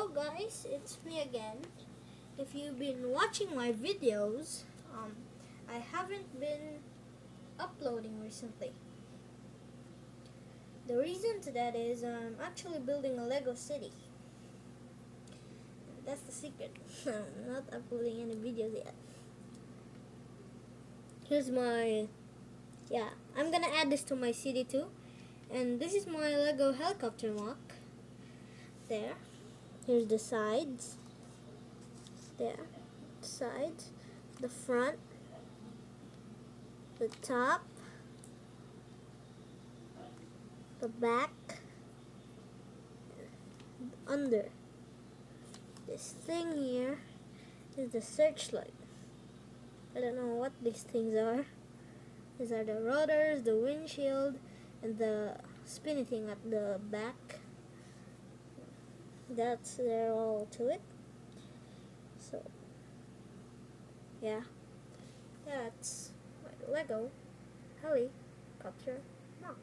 Hello guys, it's me again. If you've been watching my videos, I haven't been uploading recently. The reason to that is I'm actually building a Lego city. That's the secret. I'm not uploading any videos yet. Here's I'm gonna add this to my city too. And this is my Lego helicopter mock. There. Here's the sides. There. Sides. The front. The top. The back. Under. This thing here is the searchlight. I don't know what these things are. These are the rotors, the windshield, and the spinny thing at the back. That's all to it. So, yeah, that's my Lego helicopter mock.